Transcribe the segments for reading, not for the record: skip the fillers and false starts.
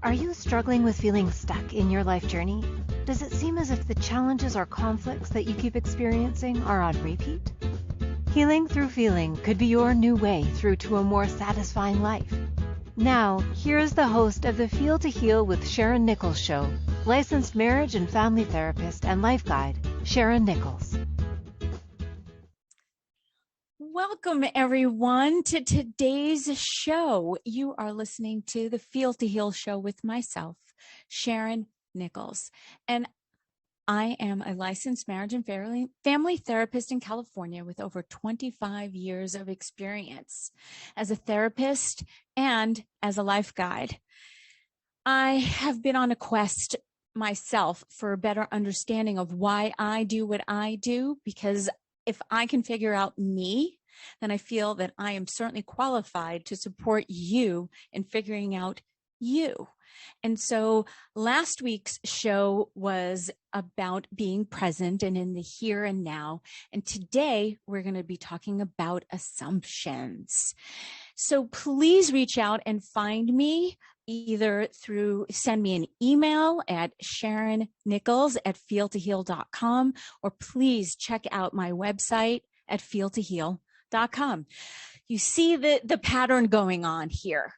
Are you struggling with feeling stuck in your life journey? Does it seem as if the challenges or conflicts that you keep experiencing are on repeat? Healing through feeling could be your new way through to a more satisfying life. Now, here is the host of the Feel to Heal with Sharyn Nichols show, licensed marriage and family therapist and life guide, Sharyn Nichols. Welcome, everyone, to today's show. You are listening to the Feel to Heal show with myself, Sharyn Nichols. And I am a licensed marriage and family therapist in California with over 25 years of experience as a therapist and as a life guide. I have been on a quest myself for a better understanding of why I do what I do, because if I can figure out me, then I feel that I am certainly qualified to support you in figuring out you. And so last week's show was about being present and in the here and now. And today we're going to be talking about assumptions. So please reach out and find me either send me an email at SharynNichols@feeltoheal.com, or please check out my website at feeltoheal.com. You see the pattern going on here.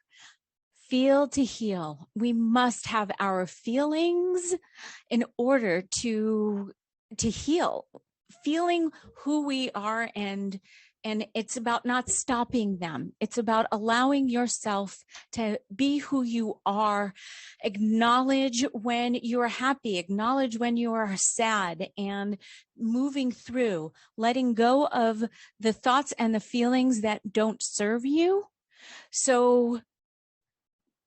Feel to heal. We must have our feelings in order to heal. Feeling who we are, and it's about not stopping them. It's about allowing yourself to be who you are. Acknowledge when you are happy, acknowledge when you are sad, and moving through, letting go of the thoughts and the feelings that don't serve you, so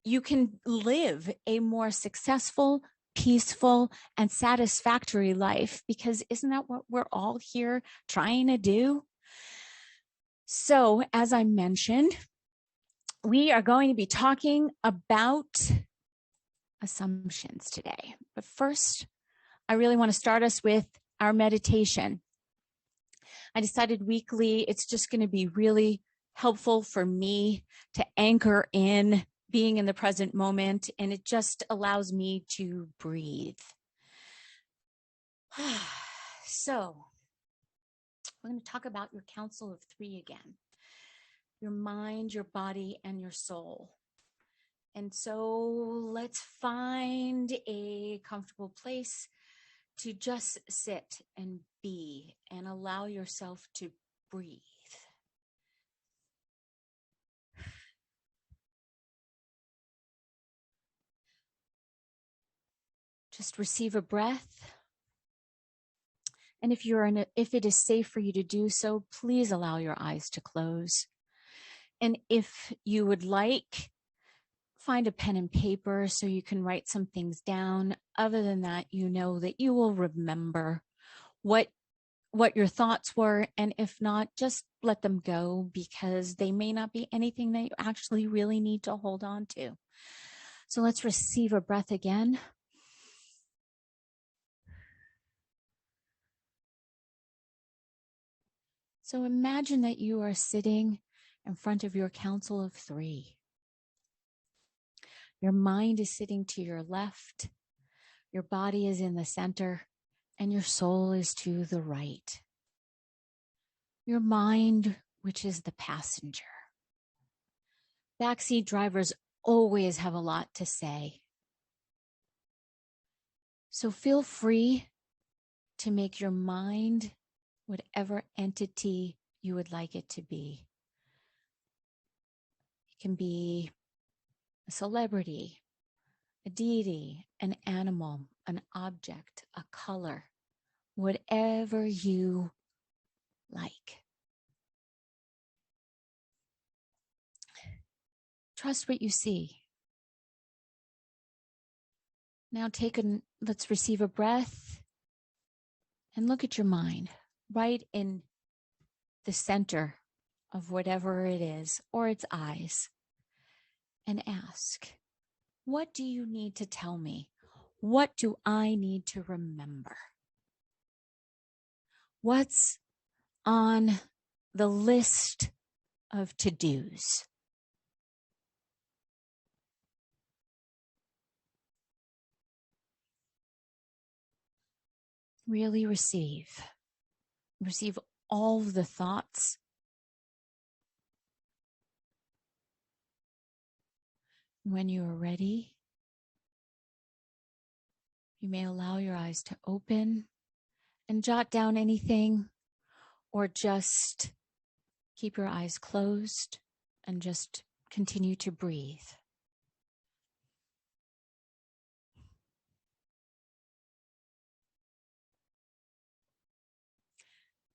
you can live a more successful, peaceful, and satisfactory life, because isn't that what we're all here trying to do? So, as I mentioned, we are going to be talking about assumptions today. But first, I really want to start us with our meditation. I decided weekly, it's just going to be really helpful for me to anchor in being in the present moment, and it just allows me to breathe. So, we're going to talk about your council of three again: your mind, your body, and your soul. And so let's find a comfortable place to just sit and be and allow yourself to breathe. Just receive a breath. And if it is safe for you to do so, please allow your eyes to close. And if you would like, find a pen and paper so you can write some things down. Other than that, you know that you will remember what your thoughts were. And if not, just let them go, because they may not be anything that you actually really need to hold on to. So let's receive a breath again. So imagine that you are sitting in front of your council of three. Your mind is sitting to your left, your body is in the center, and your soul is to the right. Your mind, which is the passenger. Backseat drivers always have a lot to say. So feel free to make your mind whatever entity you would like it to be. It can be a celebrity, a deity, an animal, an object, a color, whatever you like. Trust what you see. Now let's receive a breath and look at your mind right in the center of whatever it is, or its eyes, and ask, what do you need to tell me? What do I need to remember? What's on the list of to-dos? Really receive. Receive all of the thoughts. When you are ready, you may allow your eyes to open and jot down anything, or just keep your eyes closed and just continue to breathe.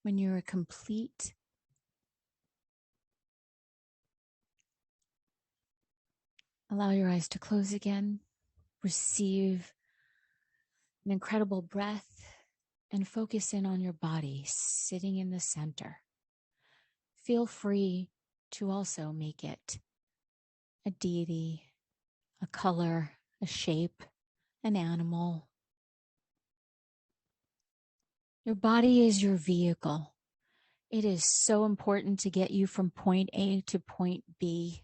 When you are complete, allow your eyes to close again. Receive an incredible breath and focus in on your body sitting in the center. Feel free to also make it a deity, a color, a shape, an animal. Your body is your vehicle. It is so important to get you from point A to point B.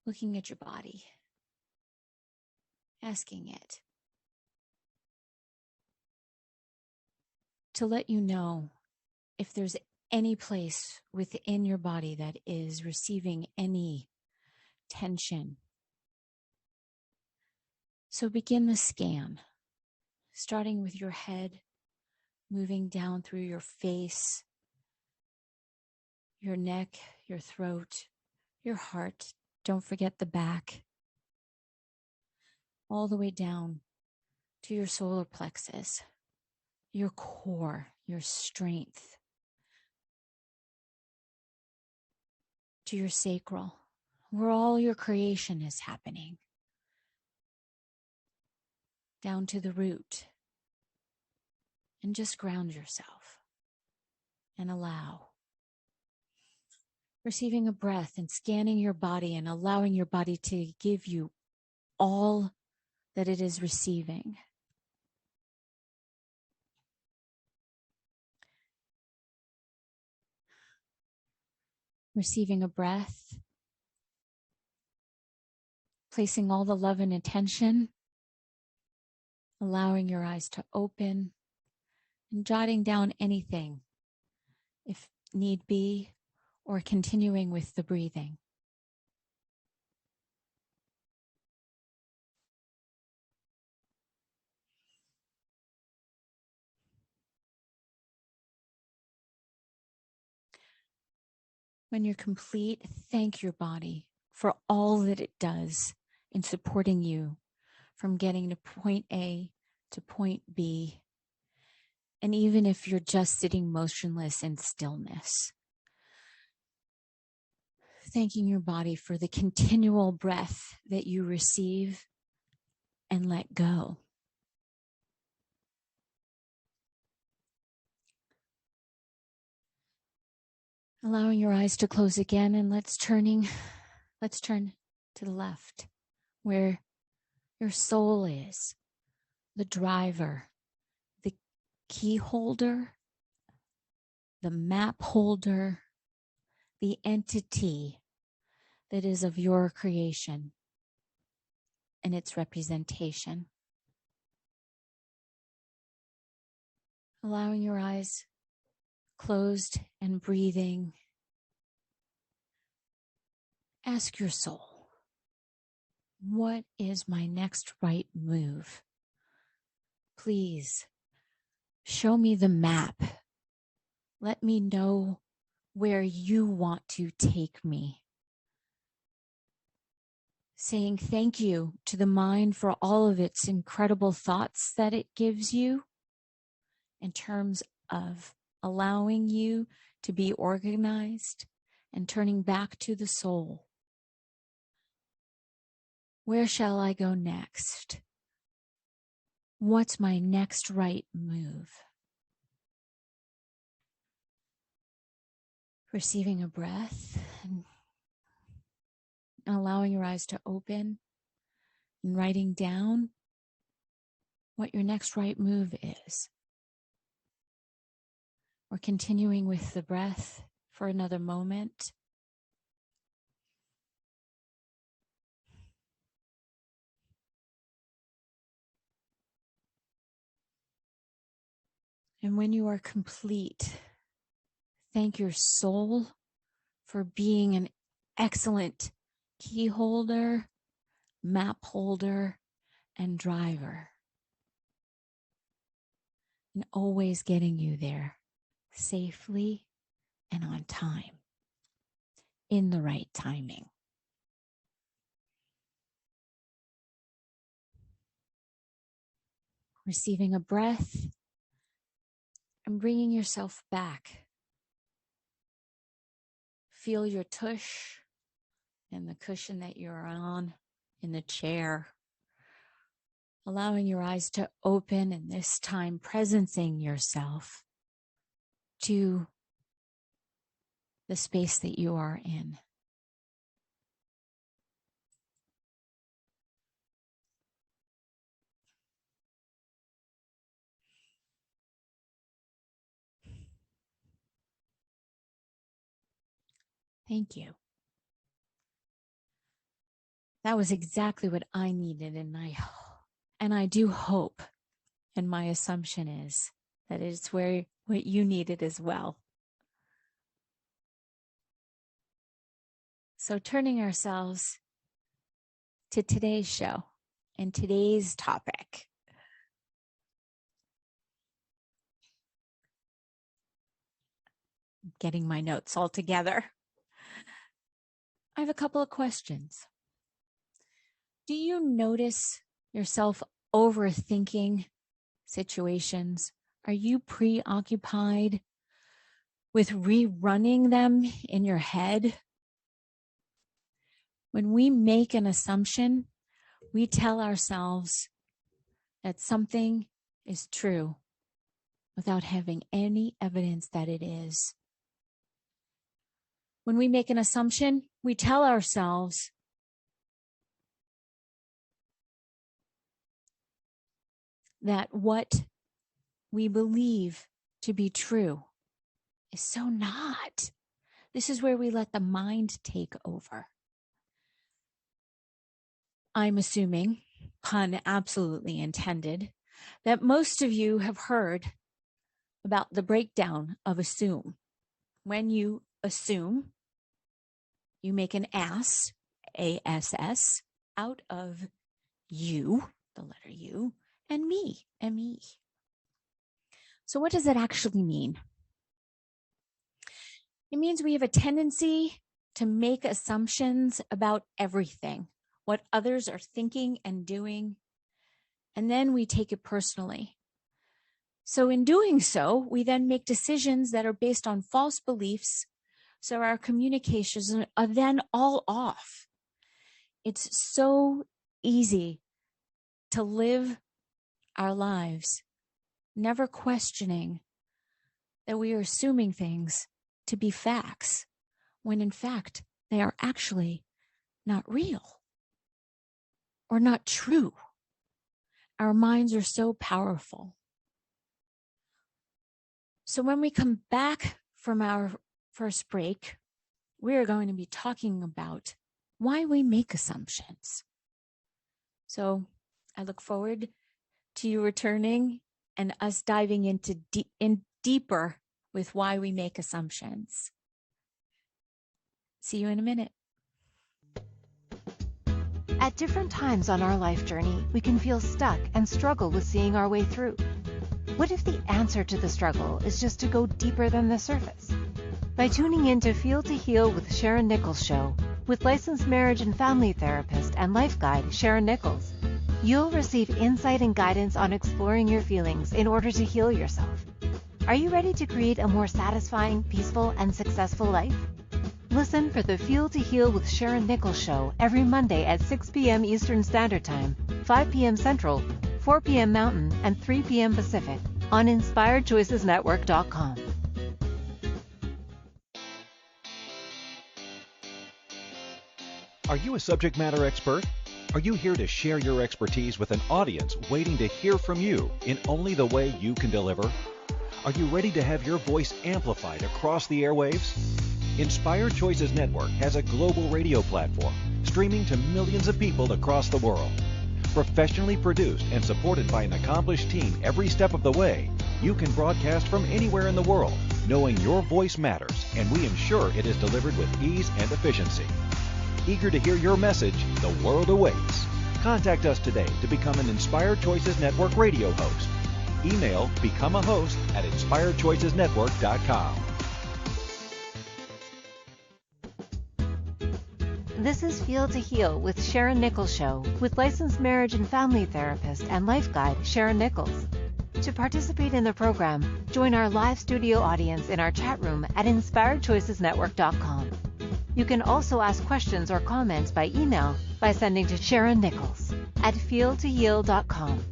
Looking at your body, asking it to let you know if there's any place within your body that is receiving any tension. So begin the scan, starting with your head, moving down through your face, your neck, your throat, your heart. Don't forget the back. All the way down to your solar plexus, your core, your strength, to your sacral, where all your creation is happening, down to the root. And just ground yourself and allow. Receiving a breath and scanning your body and allowing your body to give you all that it is receiving. Receiving a breath, placing all the love and attention, allowing your eyes to open, and jotting down anything, if need be, or continuing with the breathing. When you're complete, thank your body for all that it does in supporting you from getting to point A to point B. And even if you're just sitting motionless in stillness, thanking your body for the continual breath that you receive and let go. Allowing your eyes to close again, and let's turn to the left, where your soul is, the driver, the key holder, the map holder, the entity that is of your creation and its representation. Allowing your eyes closed and breathing. Ask your soul, what is my next right move? Please show me the map. Let me know where you want to take me. Saying thank you to the mind for all of its incredible thoughts that it gives you in terms of allowing you to be organized, and turning back to the soul. Where shall I go next? What's my next right move? Receiving a breath and allowing your eyes to open and writing down what your next right move is. Or continuing with the breath for another moment. And when you are complete, thank your soul for being an excellent key holder, map holder, and driver. And always getting you there safely and on time, in the right timing. Receiving a breath and bringing yourself back. Feel your tush and the cushion that you're on in the chair. Allowing your eyes to open, and this time presencing yourself to the space that you are in. Thank you. That was exactly what I needed, and I do hope, and my assumption is that it's what you needed as well. So turning ourselves to today's show and today's topic. Getting my notes all together. I have a couple of questions. Do you notice yourself overthinking situations? Are you preoccupied with rerunning them in your head? When we make an assumption, we tell ourselves that something is true without having any evidence that it is. When we make an assumption, we tell ourselves that what we believe to be true is so not. This is where we let the mind take over. I'm assuming, pun absolutely intended, that most of you have heard about the breakdown of assume. When you assume, you make an ass, A-S-S, out of you, the letter U, and me, M-E. So what does that actually mean? It means we have a tendency to make assumptions about everything, what others are thinking and doing, and then we take it personally. So in doing so, we then make decisions that are based on false beliefs, so our communications are then all off. It's so easy to live our lives never questioning that we are assuming things to be facts, when in fact they are actually not real or not true. Our minds are so powerful. So when we come back from our first break, we're going to be talking about why we make assumptions. So I look forward to you returning and us diving into deeper with why we make assumptions. See you in a minute. At different times on our life journey, we can feel stuck and struggle with seeing our way through. What if the answer to the struggle is just to go deeper than the surface? By tuning in to Feel to Heal with Sharyn Nichols show, with licensed marriage and family therapist and life guide Sharyn Nichols, you'll receive insight and guidance on exploring your feelings in order to heal yourself. Are you ready to create a more satisfying, peaceful, and successful life? Listen for the Feel to Heal with Sharyn Nichols show every Monday at 6 p.m. Eastern Standard Time, 5 p.m. Central, 4 p.m. Mountain, and 3 p.m. Pacific on InspiredChoicesNetwork.com. Are you a subject matter expert? Are you here to share your expertise with an audience waiting to hear from you in only the way you can deliver? Are you ready to have your voice amplified across the airwaves? Inspired Choices Network has a global radio platform streaming to millions of people across the world. Professionally produced and supported by an accomplished team every step of the way, you can broadcast from anywhere in the world, knowing your voice matters, and we ensure it is delivered with ease and efficiency. Eager to hear your message, the world awaits. Contact us today to become an Inspired Choices Network radio host. Email become a host at inspiredchoicesnetwork.com. This is Feel to Heal with Sharyn Nichols Show with licensed marriage and family therapist and life guide Sharyn Nichols. To participate in the program, join our live studio audience in our chat room at inspiredchoicesnetwork.com. You can also ask questions or comments by email by sending to Sharyn Nichols at feeltoheal.com.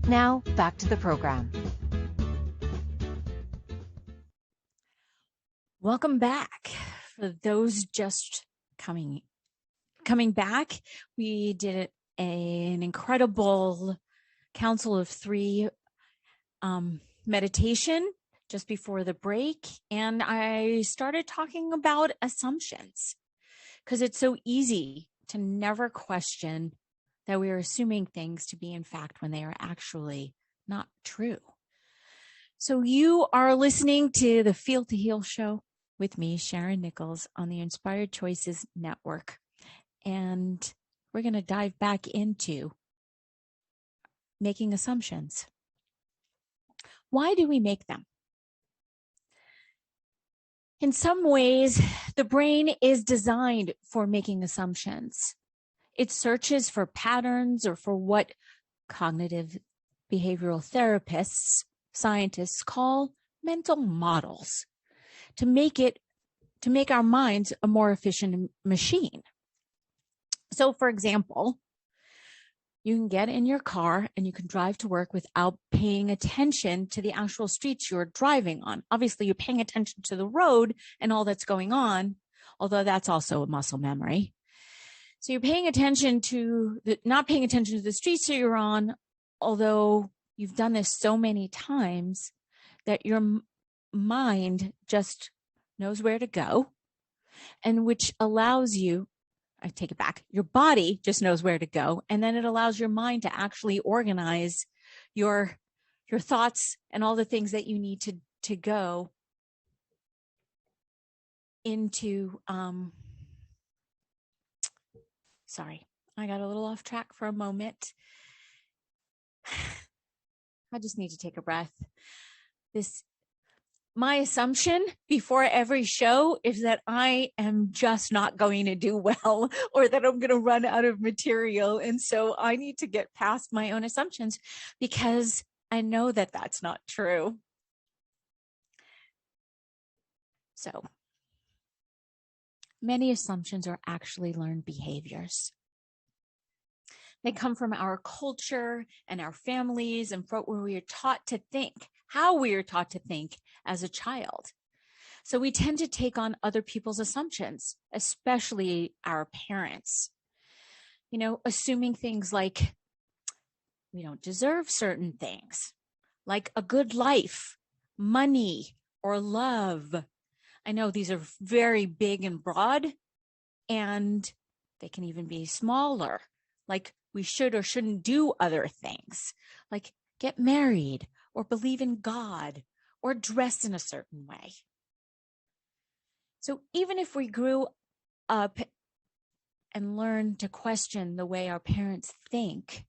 Now, back to the program. Welcome back. For those just coming back, we did an incredible Council of Three meditation just before the break, and I started talking about assumptions because it's so easy to never question that we are assuming things to be in fact when they are actually not true. So you are listening to the Feel to Heal show with me, Sharyn Nichols, on the Inspired Choices Network. And we're going to dive back into making assumptions. Why do we make them? In some ways, the brain is designed for making assumptions. It searches for patterns or for what cognitive behavioral therapists, scientists call mental models to make our minds a more efficient machine. So, for example, you can get in your car and you can drive to work without paying attention to the actual streets you're driving on. Obviously, you're paying attention to the road and all that's going on, although that's also a muscle memory. So you're paying attention to not paying attention to the streets that you're on, although you've done this so many times that your mind just knows where to go, and which allows you, I take it back, your body just knows where to go, and then it allows your mind to actually organize your thoughts and all the things that you need to go into. Sorry, I got a little off track for a moment. I just need to take a breath. My assumption before every show is that I am just not going to do well, or that I'm going to run out of material. And so I need to get past my own assumptions because I know that that's not true. So many assumptions are actually learned behaviors. They come from our culture and our families and from where we are taught to think, how we are taught to think as a child. So we tend to take on other people's assumptions, especially our parents. Assuming things like we don't deserve certain things, like a good life, money, or love. I know these are very big and broad, and they can even be smaller, like we should or shouldn't do other things, like get married or believe in God or dress in a certain way. So even if we grew up and learned to question the way our parents think,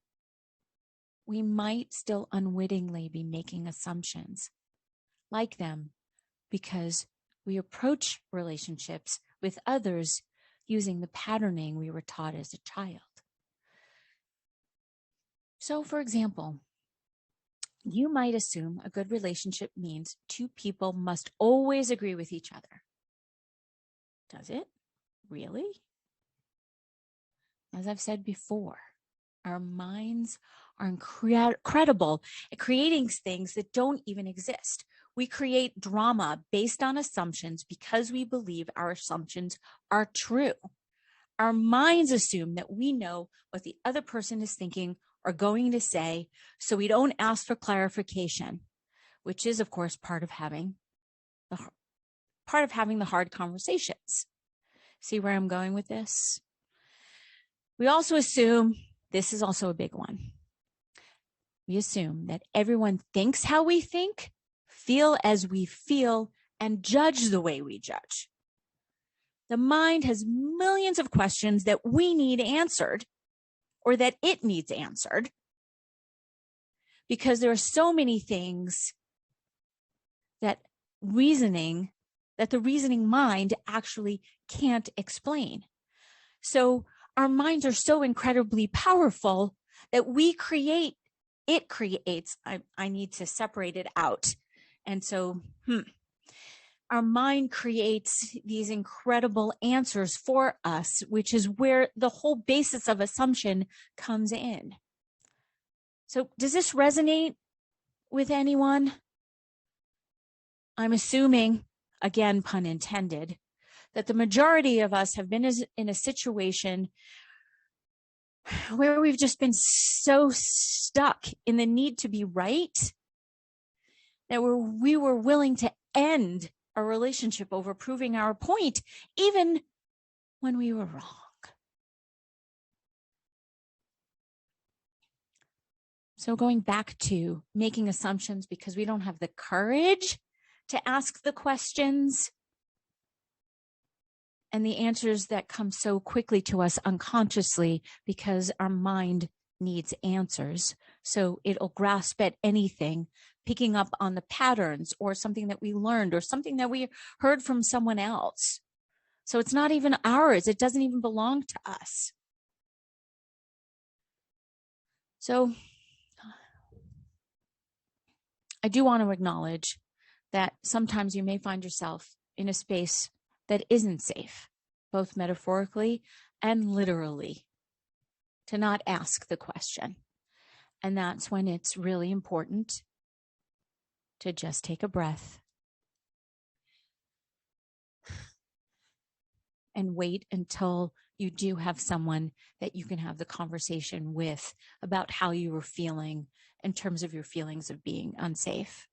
we might still unwittingly be making assumptions like them because we approach relationships with others using the patterning we were taught as a child. So, for example, you might assume a good relationship means two people must always agree with each other. Does it? Really? As I've said before, our minds are incredible at creating things that don't even exist. We create drama based on assumptions because we believe our assumptions are true. Our minds assume that we know what the other person is thinking or going to say, so we don't ask for clarification, which is, of course, part of having the hard conversations. See where I'm going with this? We also assume this is also a big one. We assume that everyone thinks how we think, feel as we feel, and judge the way we judge. The mind has millions of questions that we need answered, or that it needs answered, because there are so many things that the reasoning mind actually can't explain. So our minds are so incredibly powerful that it creates, I need to separate it out. And so, our mind creates these incredible answers for us, which is where the whole basis of assumption comes in. So does this resonate with anyone? I'm assuming, again, pun intended, that the majority of us have been in a situation where we've just been so stuck in the need to be right that we were willing to end a relationship over proving our point, even when we were wrong. So going back to making assumptions because we don't have the courage to ask the questions and the answers that come so quickly to us unconsciously because our mind needs answers. So it'll grasp at anything, picking up on the patterns or something that we learned or something that we heard from someone else. So it's not even ours. It doesn't even belong to us. So I do want to acknowledge that sometimes you may find yourself in a space that isn't safe, both metaphorically and literally, to not ask the question. And that's when it's really important to just take a breath and wait until you do have someone that you can have the conversation with about how you were feeling in terms of your feelings of being unsafe.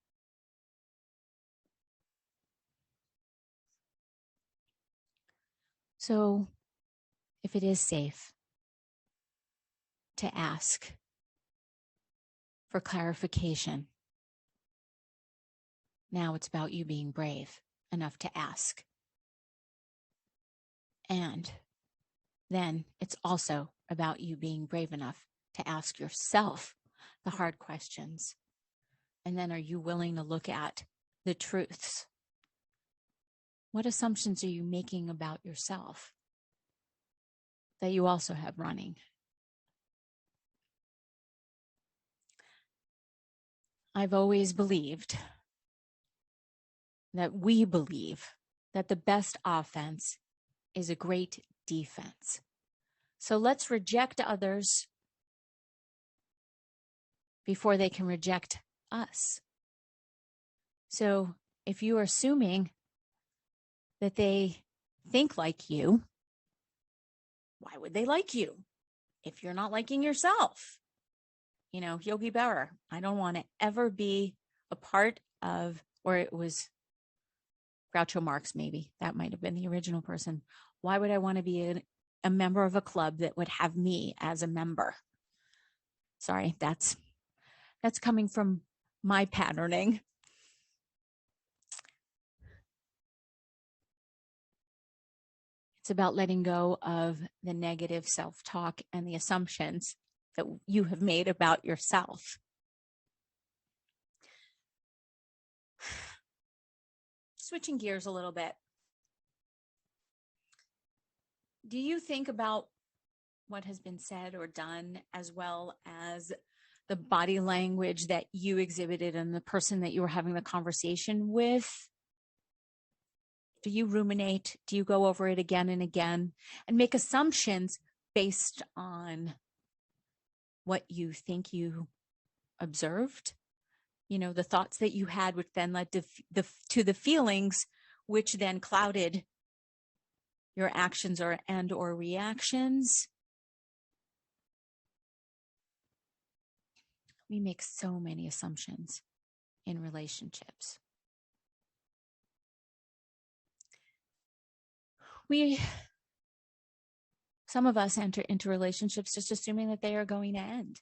So if it is safe to ask for clarification, now it's about you being brave enough to ask. And then it's also about you being brave enough to ask yourself the hard questions. And then are you willing to look at the truths? What assumptions are you making about yourself that you also have running? I've always believed that we believe that the best offense is a great defense. So let's reject others before they can reject us. So if you are assuming that they think like you, why would they like you if you're not liking yourself? You know, Yogi Berra, I don't want to ever be a part of, or it was Groucho Marx, maybe that might have been the original person. Why would I want to be a member of a club that would have me as a member? Sorry, that's coming from my patterning. It's about letting go of the negative self-talk and the assumptions that you have made about yourself. Switching gears a little bit. Do you think about what has been said or done as well as the body language that you exhibited and the person that you were having the conversation with? Do you ruminate? Do you go over it again and again and make assumptions based on what you think you observed? You know, the thoughts that you had, which then led to the feelings, which then clouded your actions or reactions. We make so many assumptions in relationships. We Some of us enter into relationships just assuming that they are going to end.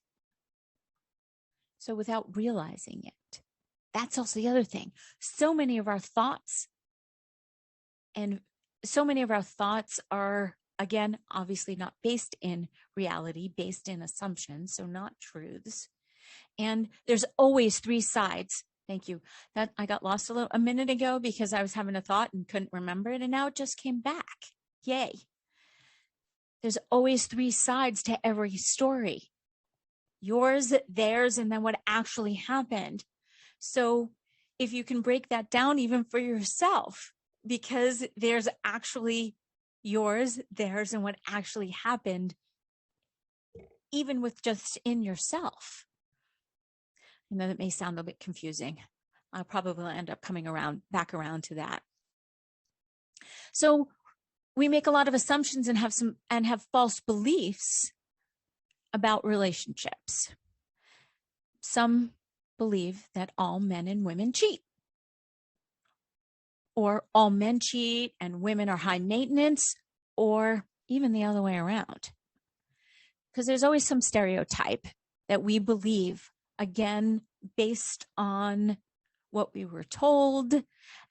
So without realizing it, that's also the other thing. So many of our thoughts are, again, obviously not based in reality, based in assumptions, so not truths. And there's always three sides. Thank you. That I got lost a minute ago because I was having a thought and couldn't remember it, and now it just came back. Yay. There's always three sides to every story. Yours, theirs, and then what actually happened. So if you can break that down even for yourself, because there's actually yours, theirs, and what actually happened, even with just in yourself. I know that may sound a bit confusing. I'll probably end up coming back around to that. So we make a lot of assumptions and have false beliefs about relationships. Some believe that all men and women cheat, or all men cheat and women are high maintenance, or even the other way around. Because there's always some stereotype that we believe, again, based on what we were told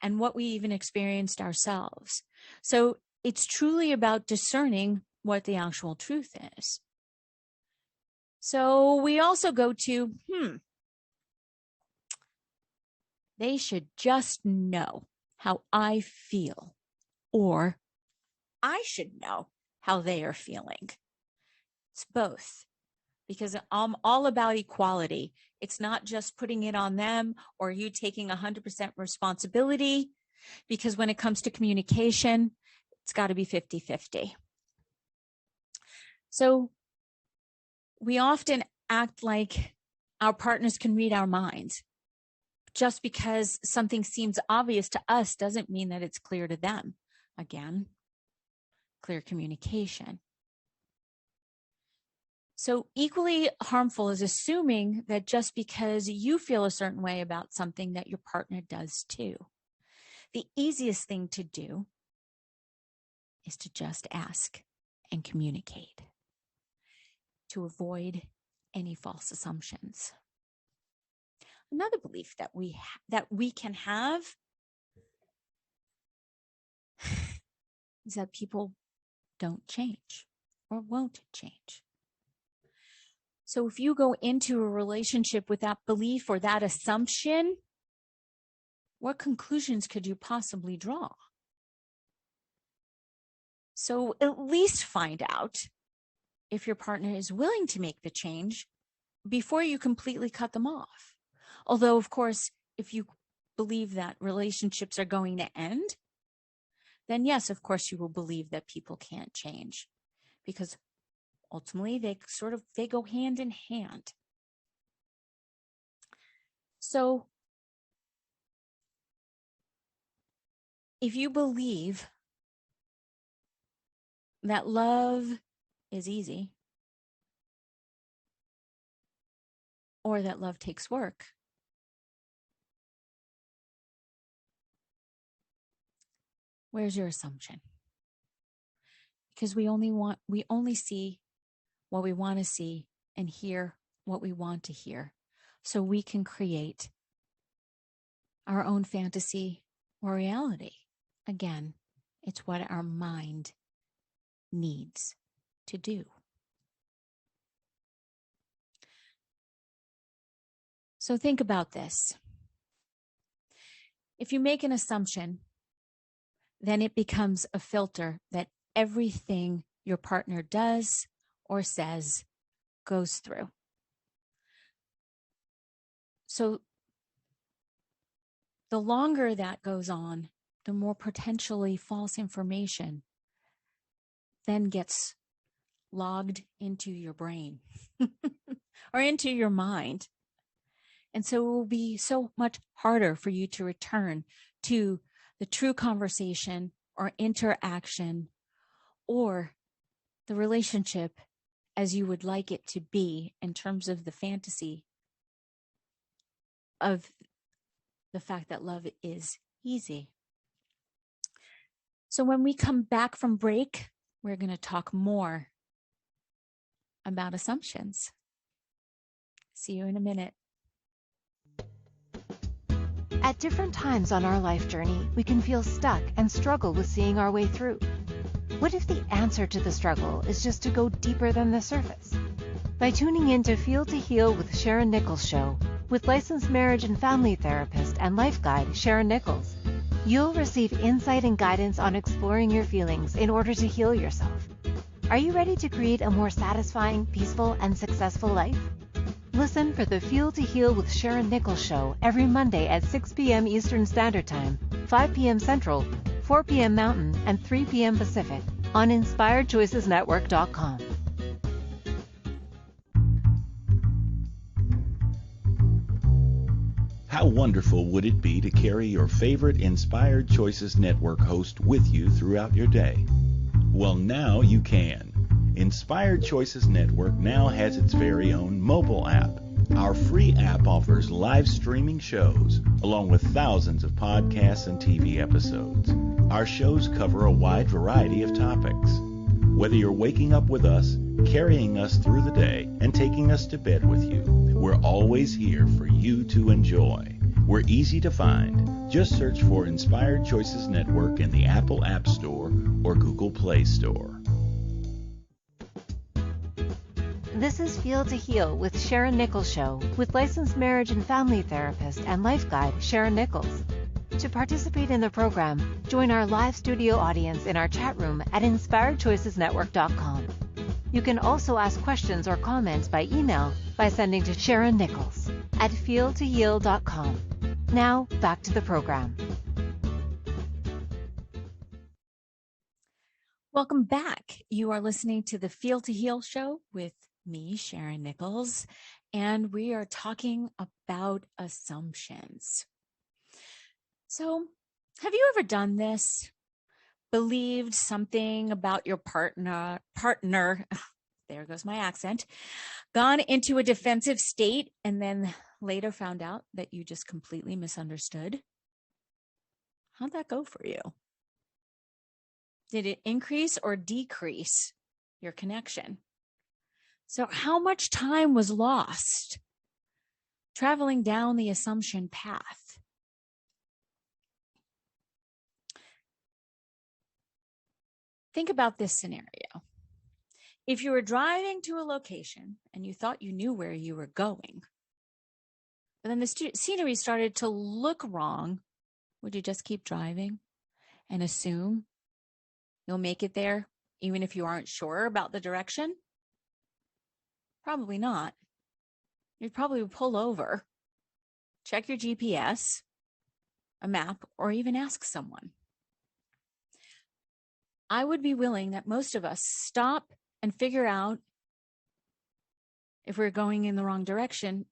and what we even experienced ourselves. So it's truly about discerning what the actual truth is. So we also go to, they should just know how I feel, or I should know how they are feeling. It's both, because I'm all about equality. It's not just putting it on them or you taking 100% responsibility, because when it comes to communication, it's got to be 50-50. So we often act like our partners can read our minds. Just because something seems obvious to us doesn't mean that it's clear to them. Again, clear communication. So equally harmful is assuming that just because you feel a certain way about something that your partner does too. The easiest thing to do is to just ask and communicate to avoid any false assumptions. Another belief that we can have is that people don't change or won't change. So if you go into a relationship with that belief or that assumption, what conclusions could you possibly draw? So at least find out if your partner is willing to make the change before you completely cut them off. Although, of course, if you believe that relationships are going to end, then yes, of course, you will believe that people can't change, because ultimately they go hand in hand. So if you believe that love is easy, or that love takes work, where's your assumption? Because we only see what we want to see and hear what we want to hear, so we can create our own fantasy or reality. Again, it's what our mind needs to do. So think about this. If you make an assumption, then it becomes a filter that everything your partner does or says goes through. So the longer that goes on, the more potentially false information then gets logged into your brain or into your mind. And so it will be so much harder for you to return to the true conversation or interaction or the relationship as you would like it to be, in terms of the fantasy of the fact that love is easy. So when we come back from break, we're going to talk more about assumptions. See you in a minute. At different times on our life journey, we can feel stuck and struggle with seeing our way through. What if the answer to the struggle is just to go deeper than the surface? By tuning in to Feel to Heal with Sharyn Nichols show, with licensed marriage and family therapist and life guide Sharyn Nichols, you'll receive insight and guidance on exploring your feelings in order to heal yourself. Are you ready to create a more satisfying, peaceful, and successful life? Listen for the Feel to Heal with Sharyn Nichols show every Monday at 6 p.m. Eastern Standard Time, 5 p.m. Central, 4 p.m. Mountain, and 3 p.m. Pacific on InspiredChoicesNetwork.com. How wonderful would it be to carry your favorite Inspired Choices Network host with you throughout your day? Well, now you can. Inspired Choices Network now has its very own mobile app. Our free app offers live streaming shows, along with thousands of podcasts and TV episodes. Our shows cover a wide variety of topics. Whether you're waking up with us, carrying us through the day, and taking us to bed with you, we're always here for you to enjoy. We're easy to find. Just search for Inspired Choices Network in the Apple App Store or Google Play Store. This is Feel to Heal with Sharyn Nichols show, with licensed marriage and family therapist and life guide Sharyn Nichols. To participate in the program, join our live studio audience in our chat room at InspiredChoicesNetwork.com. You can also ask questions or comments by email by sending to Sharyn Nichols at feeltoheal.com. Now, back to the program. Welcome back. You are listening to the Feel to Heal show with me, Sharyn Nichols, and we are talking about assumptions. So, have you ever done this? Believed something about your partner, there goes my accent, gone into a defensive state and then later found out that you just completely misunderstood? How'd that go for you? Did it increase or decrease your connection? So how much time was lost traveling down the assumption path? Think about this scenario. If you were driving to a location and you thought you knew where you were going, but then the scenery started to look wrong, would you just keep driving and assume you'll make it there even if you aren't sure about the direction? Probably not. You'd probably pull over, check your GPS, a map, or even ask someone. I would be willing that most of us stop and figure out if we're going in the wrong direction,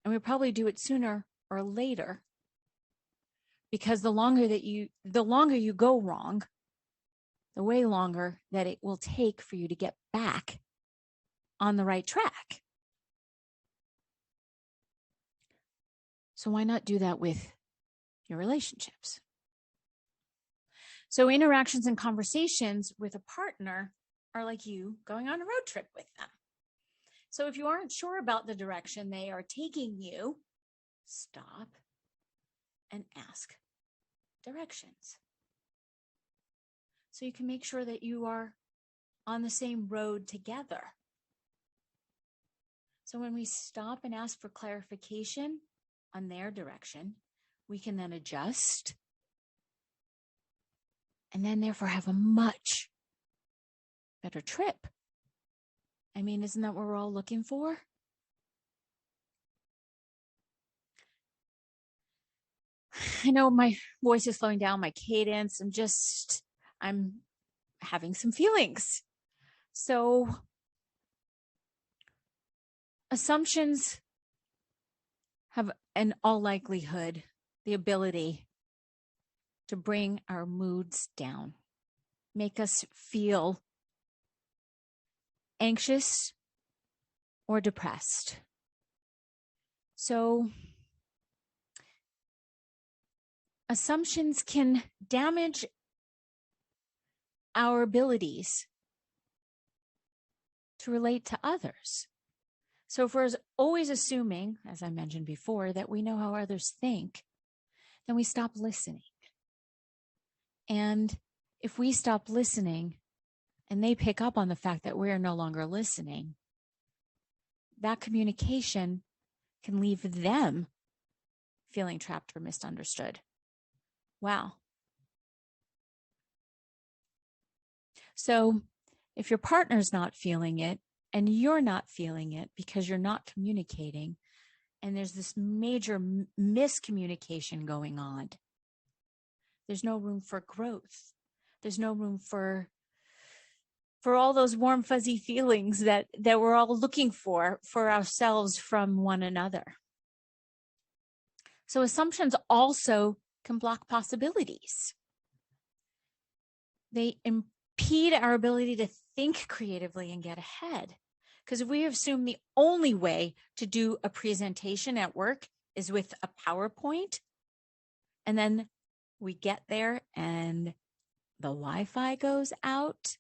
and we probably do it sooner or later. Because the longer you go wrong, the way longer that it will take for you to get back on the right track. So why not do that with your relationships? So interactions and conversations with a partner are like you going on a road trip with them. So if you aren't sure about the direction they are taking you, stop and ask directions. So you can make sure that you are on the same road together. So when we stop and ask for clarification on their direction, we can then adjust and then therefore have a much better trip. I mean, isn't that what we're all looking for? I know my voice is slowing down, my cadence. I'm having some feelings. So assumptions have, in all likelihood, the ability to bring our moods down, make us feel anxious or depressed. So assumptions can damage our abilities to relate to others. So if we're always assuming, as I mentioned before, that we know how others think, then we stop listening. And if we stop listening and they pick up on the fact that we're no longer listening, that communication can leave them feeling trapped or misunderstood. Wow. So if your partner's not feeling it and you're not feeling it because you're not communicating, and there's this major miscommunication going on, there's no room for growth. There's no room for all those warm, fuzzy feelings that we're all looking for ourselves from one another. So assumptions also can block possibilities. They impede our ability to think creatively and get ahead. Because if we assume the only way to do a presentation at work is with a PowerPoint, and then we get there and the Wi-Fi goes out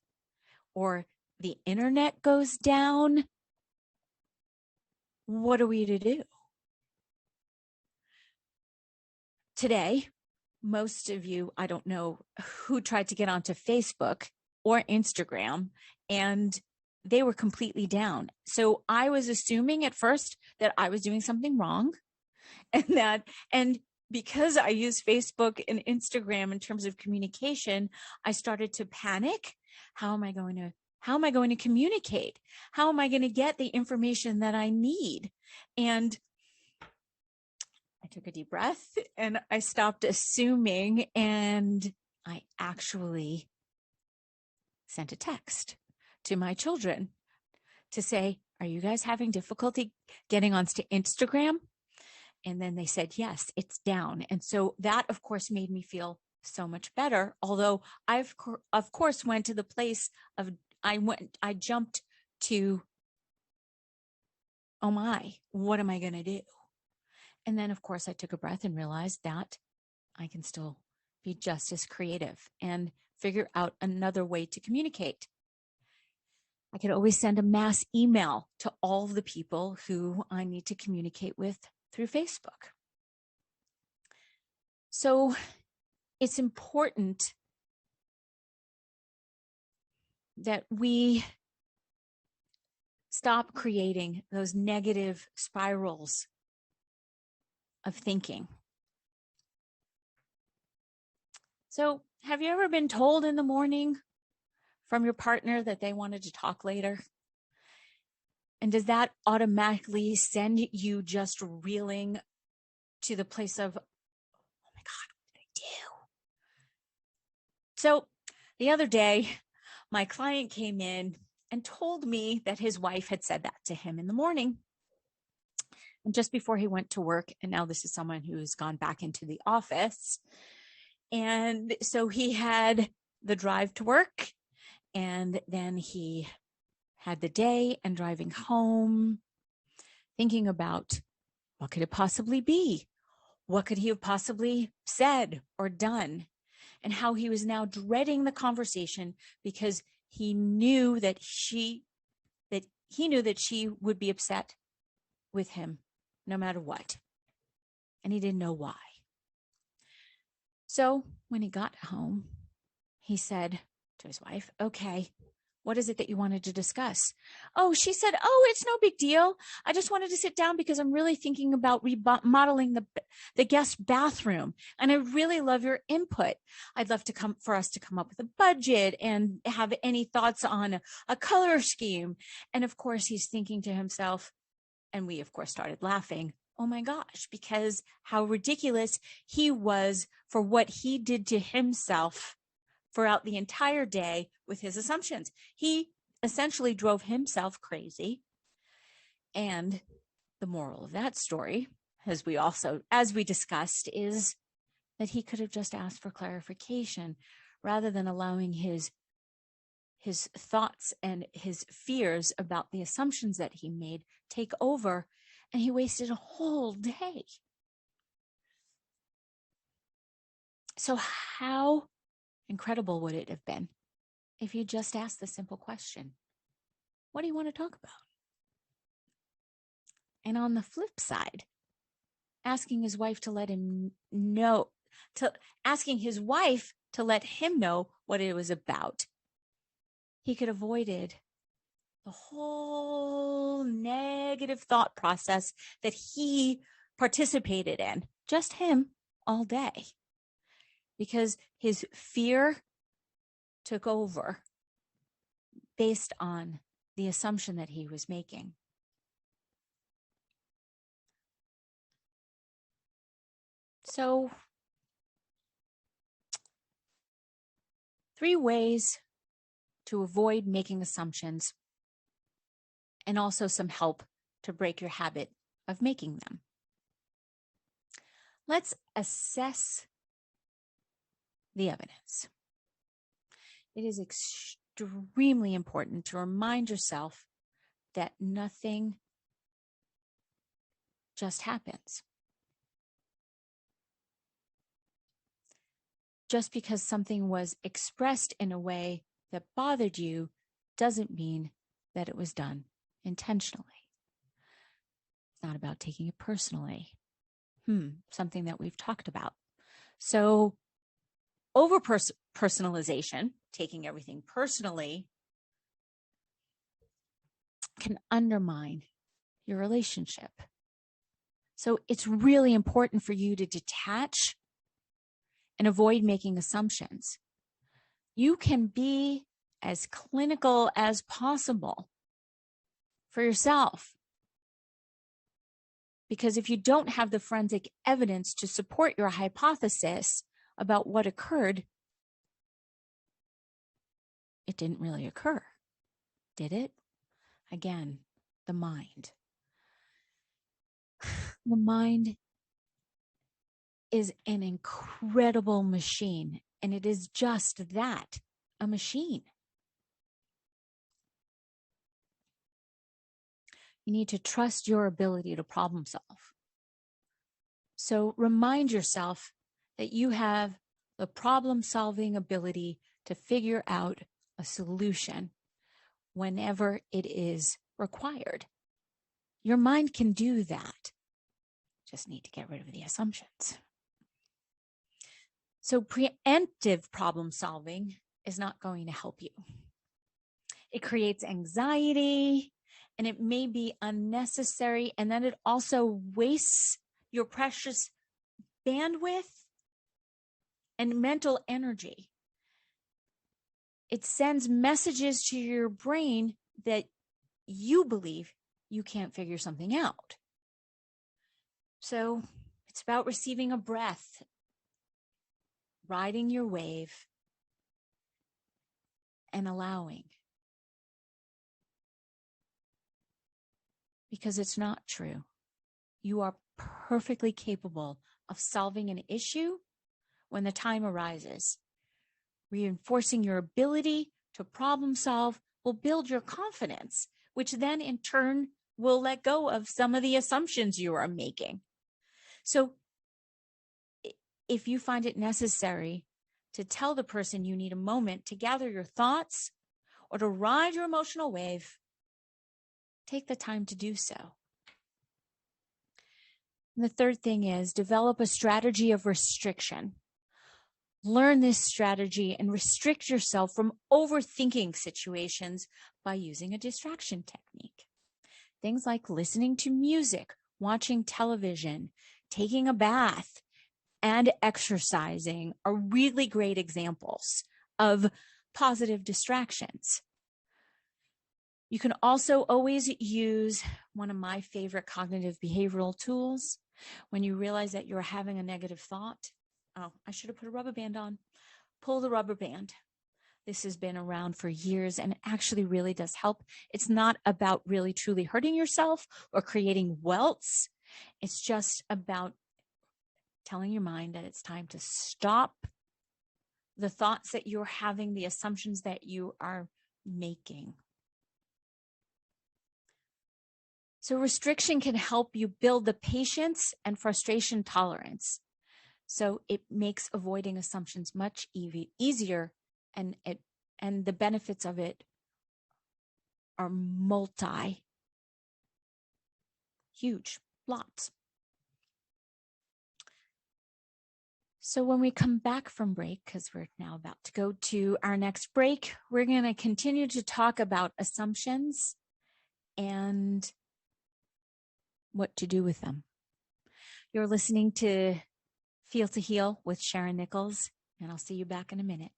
or the internet goes down, what are we to do? Today, most of you, I don't know who tried to get onto Facebook or Instagram, and they were completely down. So I was assuming at first that I was doing something wrong, and because I use Facebook and Instagram in terms of communication, I started to panic. How am I going to communicate? How am I going to get the information that I need? And I took a deep breath and I stopped assuming, and I actually sent a text to my children to say, are you guys having difficulty getting onto Instagram? And then they said, yes, it's down. And so that, of course, made me feel so much better. Although I've, of course, went to the place of, I jumped to, oh my, what am I going to do? And then, of course, I took a breath and realized that I can still be just as creative and figure out another way to communicate. I could always send a mass email to all of the people who I need to communicate with through Facebook. So it's important that we stop creating those negative spirals of thinking. So have you ever been told in the morning from your partner that they wanted to talk later? And does that automatically send you just reeling to the place of, oh my God, what did I do? So the other day, my client came in and told me that his wife had said that to him in the morning. And just before he went to work, and now this is someone who's gone back into the office. And so he had the drive to work, and then he had the day and driving home, thinking about what could it possibly be? What could he have possibly said or done? And how he was now dreading the conversation because he knew that she would be upset with him no matter what. And he didn't know why. So when he got home, he said to his wife, okay, what is it that you wanted to discuss? Oh, she said, oh, it's no big deal. I just wanted to sit down because I'm really thinking about remodeling the guest bathroom. And I really love your input. I'd love for us to come up with a budget and have any thoughts on a color scheme. And of course, he's thinking to himself, and we, of course, started laughing. Oh my gosh, because how ridiculous he was for what he did to himself throughout the entire day with his assumptions. He essentially drove himself crazy. And the moral of that story, as we discussed, is that he could have just asked for clarification rather than allowing his thoughts and his fears about the assumptions that he made take over, and he wasted a whole day. So how incredible would it have been if you just asked the simple question, What do you want to talk about? And on the flip side, asking his wife to let him know, asking his wife to let him know what it was about, he could have avoided the whole negative thought process that he participated in, just him, all day, because his fear took over based on the assumption that he was making. So, 3 ways to avoid making assumptions, and also some help to break your habit of making them. Let's assess the evidence. It is extremely important to remind yourself that nothing just happens. Just because something was expressed in a way that bothered you doesn't mean that it was done intentionally. It's not about taking it personally. Something that we've talked about. So personalization, taking everything personally, can undermine your relationship. So it's really important for you to detach and avoid making assumptions. You can be as clinical as possible for yourself. Because if you don't have the forensic evidence to support your hypothesis about what occurred, it didn't really occur, did it? Again, the mind. The mind is an incredible machine, and it is just that, a machine. You need to trust your ability to problem solve. So remind yourself that you have the problem-solving ability to figure out a solution whenever it is required. Your mind can do that. Just need to get rid of the assumptions. So preemptive problem solving is not going to help you. It creates anxiety, and it may be unnecessary, and then it also wastes your precious bandwidth and mental energy. It sends messages to your brain that you believe you can't figure something out. So it's about receiving a breath, riding your wave, and allowing. Because it's not true. You are perfectly capable of solving an issue when the time arises. Reinforcing your ability to problem solve will build your confidence, which then in turn will let go of some of the assumptions you are making. So if you find it necessary to tell the person you need a moment to gather your thoughts or to ride your emotional wave, take the time to do so. And the third thing is develop a strategy of restriction. Learn this strategy and restrict yourself from overthinking situations by using a distraction technique. Things like listening to music, watching television, taking a bath, and exercising are really great examples of positive distractions. You can also always use one of my favorite cognitive behavioral tools when you realize that you're having a negative thought. Oh, I should have put a rubber band on. Pull the rubber band. This has been around for years and it actually really does help. It's not about really truly hurting yourself or creating welts. It's just about telling your mind that it's time to stop the thoughts that you're having, the assumptions that you are making. So restriction can help you build the patience and frustration tolerance. So it makes avoiding assumptions much easier, and the benefits of it are huge, lots. So when we come back from break, because we're now about to go to our next break, we're going to continue to talk about assumptions and what to do with them. You're listening to Feel to Heal with Sharyn Nichols, and I'll see you back in a minute.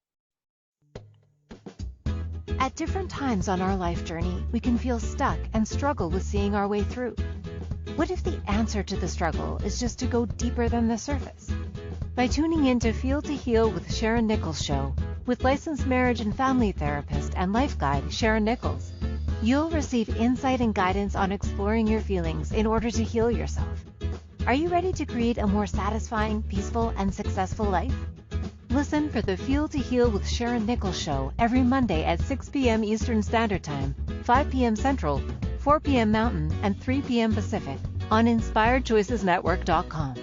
At different times on our life journey, we can feel stuck and struggle with seeing our way through. What if the answer to the struggle is just to go deeper than the surface? By tuning in to Feel to Heal with Sharyn Nichols show, with licensed marriage and family therapist and life guide Sharyn Nichols, you'll receive insight and guidance on exploring your feelings in order to heal yourself. Are you ready to create a more satisfying, peaceful, and successful life? Listen for the Feel to Heal with Sharyn Nichols show every Monday at 6 p.m. Eastern Standard Time, 5 p.m. Central, 4 p.m. Mountain, and 3 p.m. Pacific on InspiredChoicesNetwork.com.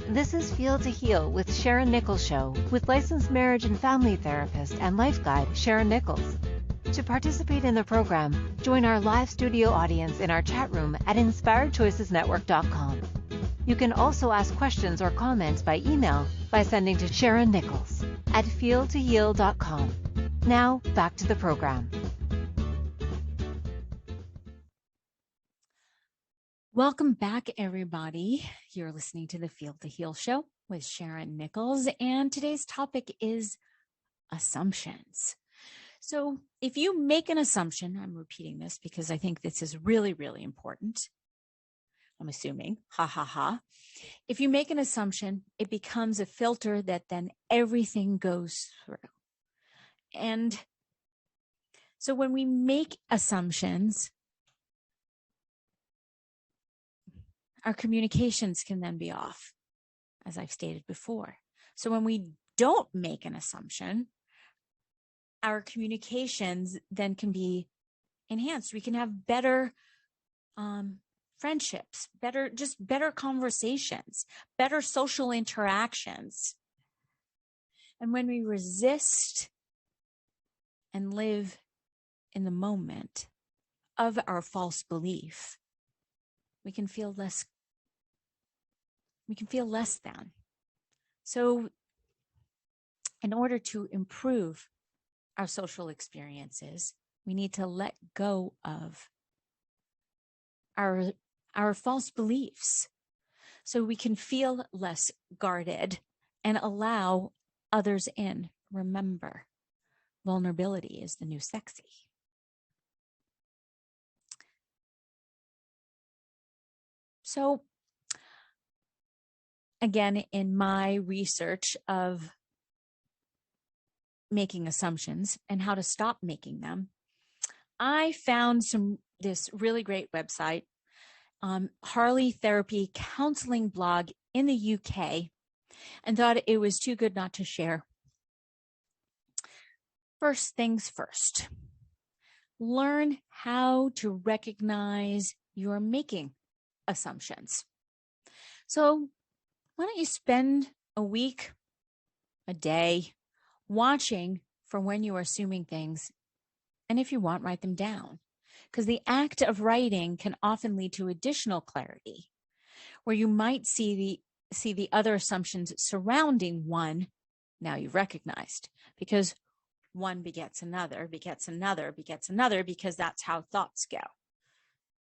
This is Feel to Heal with Sharyn Nichols show, with licensed marriage and family therapist and life guide Sharyn Nichols. To participate in the program, join our live studio audience in our chat room at InspiredChoicesNetwork.com. You can also ask questions or comments by email by sending to Sharyn Nichols at feeltoheal.com. Now, back to the program. Welcome back, everybody. You're listening to the Feel to Heal show with Sharyn Nichols, and today's topic is assumptions. So if you make an assumption, I'm repeating this because I think this is really, really important. I'm assuming, If you make an assumption, it becomes a filter that then everything goes through. And so when we make assumptions, our communications can then be off, as I've stated before. So when we don't make an assumption, our communications then can be enhanced. We can have better friendships, better conversations, better social interactions. And when we resist and live in the moment of our false belief, we can feel less than. So in order to improve our social experiences, we need to let go of our false beliefs so we can feel less guarded and allow others in. Remember, vulnerability is the new sexy. So again, in my research of making assumptions and how to stop making them, I found this really great website, Harley Therapy Counseling blog in the UK, and thought it was too good not to share. First things first, learn how to recognize you're making assumptions. So why don't you spend a week, a day, watching for when you are assuming things, and if you want, write them down, because the act of writing can often lead to additional clarity, where you might see the other assumptions surrounding one now you've recognized, because one begets another, begets another, begets another, because that's how thoughts go.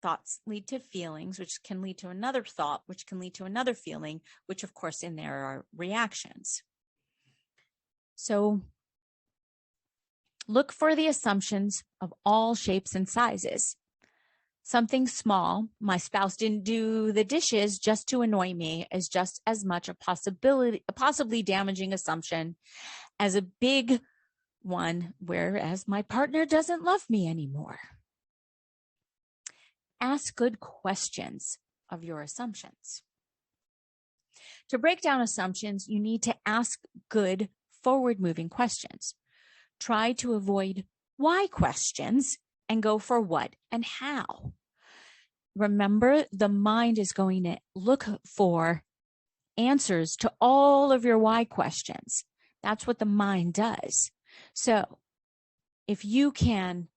Thoughts lead to feelings, which can lead to another thought, which can lead to another feeling, which of course in there are reactions. So look for the assumptions of all shapes and sizes. Something small, my spouse didn't do the dishes just to annoy me, is just as much a possibly damaging assumption as a big one, whereas my partner doesn't love me anymore. Ask good questions of your assumptions. To break down assumptions, you need to ask good forward-moving questions. Try to avoid why questions and go for what and how. Remember, the mind is going to look for answers to all of your why questions. That's what the mind does. So if you can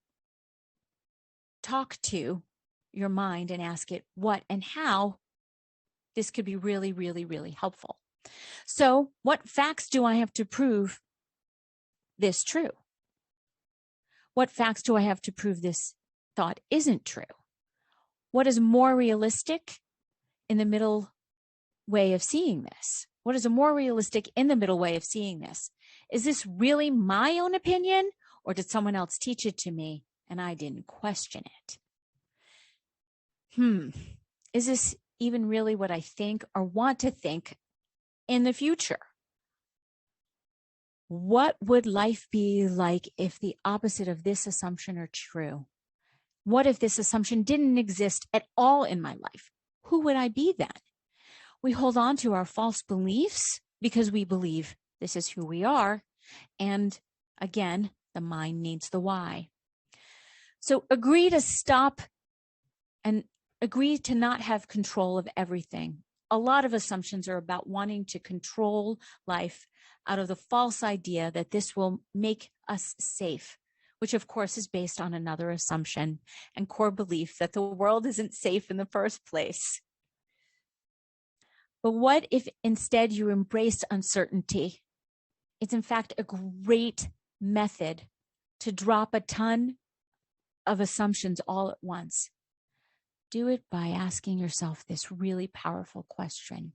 talk to your mind and ask it what and how, this could be really, really, really helpful. So, what facts do I have to prove this true? What facts do I have to prove this thought isn't true? What is more realistic in the middle way of seeing this? What is a more realistic in the middle way of seeing this? Is this really my own opinion, or did someone else teach it to me and I didn't question it? Is this even really what I think or want to think in the future? What would life be like if the opposite of this assumption are true? What if this assumption didn't exist at all in my life? Who would I be then? We hold on to our false beliefs because we believe this is who we are. And again, the mind needs the why. So agree to stop and agree to not have control of everything. A lot of assumptions are about wanting to control life out of the false idea that this will make us safe, which of course is based on another assumption and core belief that the world isn't safe in the first place. But what if instead you embraced uncertainty? It's in fact a great method to drop a ton of assumptions all at once. Do it by asking yourself this really powerful question.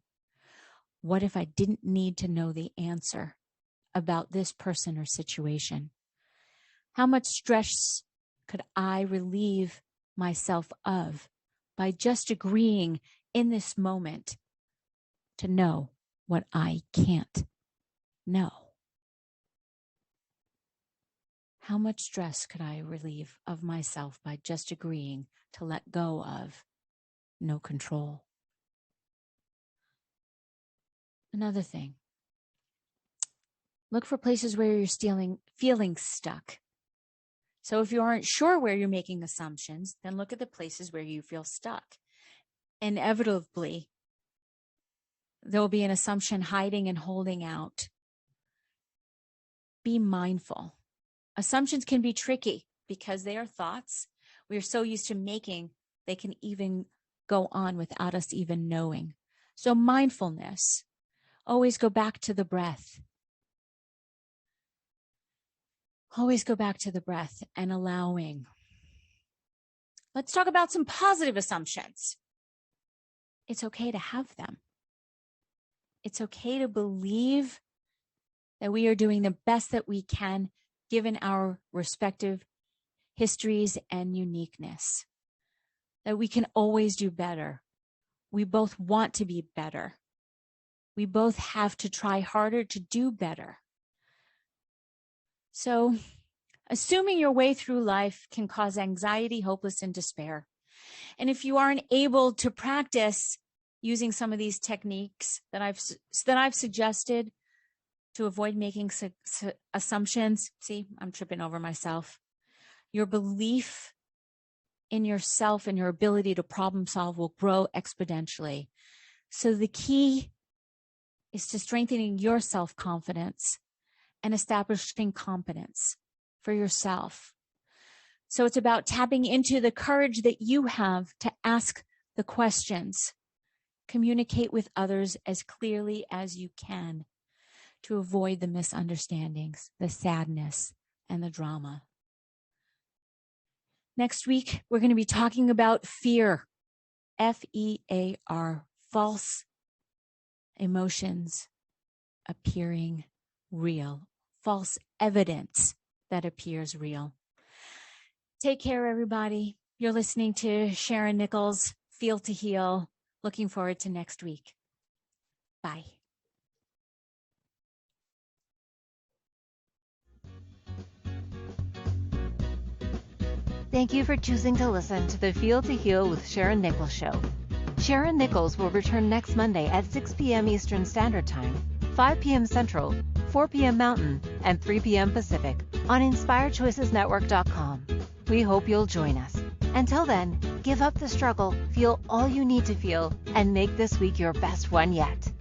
What if I didn't need to know the answer about this person or situation? How much stress could I relieve myself of by just agreeing in this moment to know what I can't know? How much stress could I relieve of myself by just agreeing to let go of no control? Another thing, look for places where you're feeling stuck. So if you aren't sure where you're making assumptions, then look at the places where you feel stuck. Inevitably, there will be an assumption hiding and holding out. Be mindful. Assumptions can be tricky because they are thoughts we are so used to making, they can even go on without us even knowing. So mindfulness, always go back to the breath. Always go back to the breath and allowing. Let's talk about some positive assumptions. It's okay to have them. It's okay to believe that we are doing the best that we can given our respective histories and uniqueness, that we can always do better. We both want to be better. We both have to try harder to do better. So, assuming your way through life can cause anxiety, hopelessness, and despair. And if you aren't able to practice using some of these techniques that I've suggested to avoid making assumptions, see, I'm tripping over myself. Your belief in yourself and your ability to problem solve will grow exponentially. So the key is to strengthening your self-confidence and establishing competence for yourself. So it's about tapping into the courage that you have to ask the questions, communicate with others as clearly as you can to avoid the misunderstandings, the sadness, and the drama. Next week, we're going to be talking about fear, F-E-A-R, false emotions appearing real, false evidence that appears real. Take care, everybody. You're listening to Sharyn Nichols, Feel to Heal. Looking forward to next week. Bye. Thank you for choosing to listen to the Feel to Heal with Sharyn Nichols show. Sharyn Nichols will return next Monday at 6 p.m. Eastern Standard Time, 5 p.m. Central, 4 p.m. Mountain, and 3 p.m. Pacific on InspiredChoicesNetwork.com. We hope you'll join us. Until then, give up the struggle, feel all you need to feel, and make this week your best one yet.